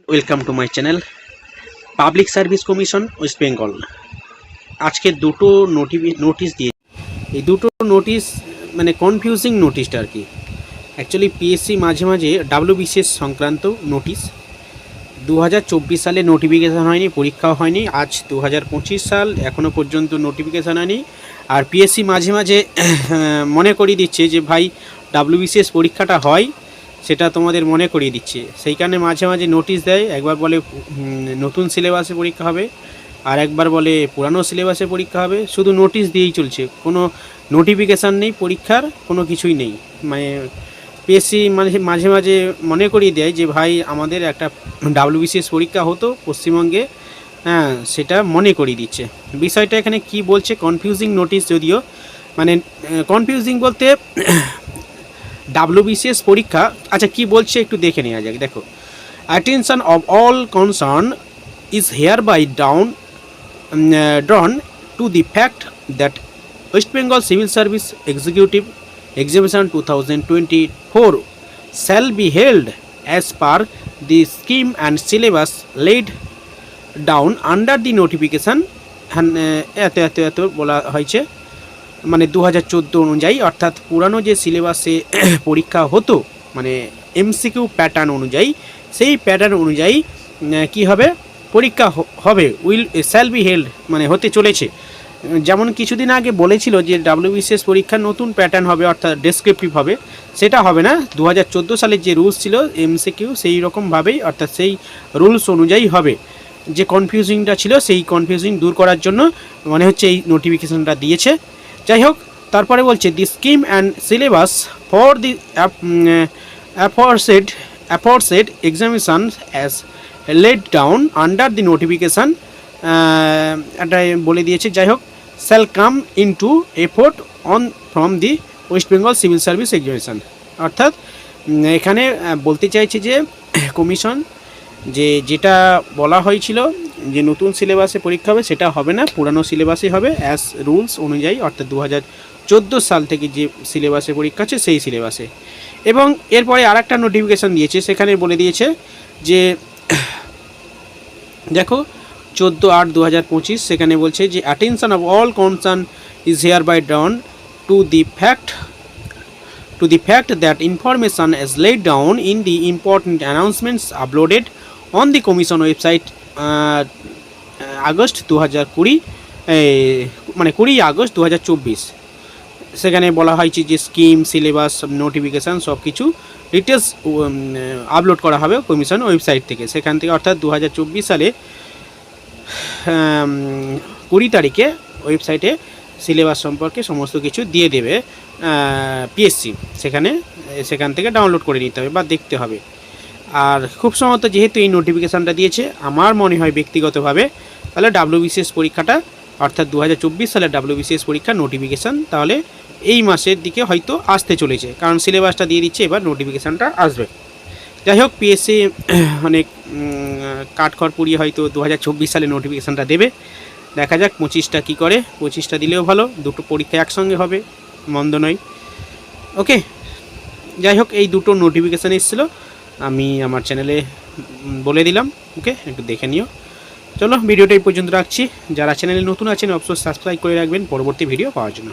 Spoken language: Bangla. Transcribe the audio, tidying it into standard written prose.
Welcome to my channel public service commission West Bengal. আজকে দুটো নোটিশ দিয়ে, এই দুটো নোটিশ মানে কনফিউজিং নোটিশটা আর কি। অ্যাকচুয়ালি পিএসসি মাঝে মাঝে ডাব্লিউবিসিএস সংক্রান্ত নোটিশ 2024 সালে নোটিফিকেশান হয়নি, পরীক্ষাও হয়নি। আজ 2025 সাল, এখনও পর্যন্ত নোটিফিকেশান হয়নি। আর পিএসসি মাঝে মাঝে মনে করিয়ে দিচ্ছে যে ভাই ডাব্লিউবিসিএস পরীক্ষাটা হয়, সেটা তোমাদের মনে করিয়ে দিচ্ছে। সেই কারণে মাঝে মাঝে নোটিশ দেয়। একবার বলে নতুন সিলেবাসে পরীক্ষা হবে, আর একবার বলে পুরানো সিলেবাসে পরীক্ষা হবে। শুধু নোটিশ দিয়েই চলছে, কোনো নোটিফিকেশান নেই, পরীক্ষার কোনো কিছুই নেই। মানে পিএসসি মাঝে মাঝে মনে করিয়ে দেয় যে ভাই আমাদের একটা ডাব্লিউবিসিএস পরীক্ষা হতো পশ্চিমবঙ্গে, হ্যাঁ সেটা মনে করিয়ে দিচ্ছে। বিষয়টা এখানে কি বলছে, কনফিউজিং নোটিশ, যদিও মানে কনফিউজিং বলতে ডাব্লিউবিসিএস পরীক্ষা, আচ্ছা কি বলছে একটু দেখে নেওয়া যাক। দেখো, attention of all concern is hereby drawn to the fact that West Bengal Civil Service Executive Examination 2024 shall be held as per the scheme and syllabus laid down under the notification এত বলা হয়েছে, মানে 2014 অনুযায়ী, অর্থাৎ পুরানো যে সিলেবাসে পরীক্ষা হতো মানে এমসিকিউ প্যাটার্ন অনুযায়ী, সেই প্যাটার্ন অনুযায়ী কি হবে, পরীক্ষা হবে, শ্যাল বি হেল্ড মানে হতে চলেছে। যেমন কিছুদিন আগে বলেছিল যে ডাব্লিউবিসিএস পরীক্ষার নতুন প্যাটার্ন হবে, অর্থাৎ ডেসক্রিপটিভ হবে, সেটা হবে না। 2014 সালের যে রুলস ছিল এমসিকিউ, সেই রকমভাবেই, অর্থাৎ সেই রুলস অনুযায়ী হবে। যে কনফিউজিংটা ছিল সেই কনফিউজিং দূর করার জন্য মনে হচ্ছে এই নোটিফিকেশনটা দিয়েছে। যাই হোক, তারপরে বলছে the scheme and syllabus for the aforesaid examination as laid down under the notification, এটা বলে দিয়েছে। যাই হোক, shall come into effort on from the West Bengal civil service examination. অর্থাৎ এখানে বলতে চাইছে যে কমিশন যেটা বলা হয়েছিল যে নতুন সিলেবাসে পরীক্ষা হবে, সেটা হবে না, পুরানো সিলেবাসে হবে অ্যাজ রুলস অনুযায়ী, অর্থাৎ 2014 সাল থেকে যে সিলেবাসে পরীক্ষা আছে সেই সিলেবাসে। এবং এরপরে আর একটা নোটিফিকেশান দিয়েছে, সেখানে বলে দিয়েছে যে দেখো 14/8/2025, সেখানে বলছে যে attention of all concern is hereby drawn to the fact that information is laid down in the important announcements uploaded on the commission website August 2020, মানে 20 আগস্ট 2024। সেখানে বলা হয়েছে যে স্কিম, সিলেবাস, নোটিফিকেশান সব কিছু ডিটেলস আপলোড করা হবে কমিশন ওয়েবসাইট থেকে। সেখান থেকে অর্থাৎ 2024 সালে 20 তারিখে ওয়েবসাইটে সিলেবাস সম্পর্কে সমস্ত কিছু দিয়ে দেবে পিএসসি। সেখান থেকে ডাউনলোড করে নিতে হবে বা দেখতে হবে। আর খুব সম্ভবত যেহেতু এই নোটিফিকেশানটা দিয়েছে, আমার মনে হয় ব্যক্তিগতভাবে, তাহলে ডাব্লিউবিসিএস পরীক্ষাটা, অর্থাৎ 2024 সালের ডাব্লিউবিসিএস পরীক্ষার নোটিফিকেশান তাহলে এই মাসের দিকে হয়তো আসতে চলেছে, কারণ সিলেবাসটা দিয়ে দিচ্ছে, এবার নোটিফিকেশানটা আসবে। যাই হোক, পিএসসি অনেক কাঠখড় পুড়িয়ে হয়তো 2024 সালে নোটিফিকেশানটা দেবে। দেখা যাক 25টা কী করে, 25টা দিলেও ভালো, দুটো পরীক্ষা একসঙ্গে হবে, মন্দ নয়। ওকে, যাই হোক, এই দুটো নোটিফিকেশান এসেছিলো, আমি আমার চ্যানেলে বলে দিলাম। ওকে, একটু দেখে নিও। চলো, ভিডিওটা এই পর্যন্ত রাখছি। যারা চ্যানেলে নতুন আছেন অবশ্যই সাবস্ক্রাইব করে রাখবেন পরবর্তী ভিডিও পাওয়ার জন্য।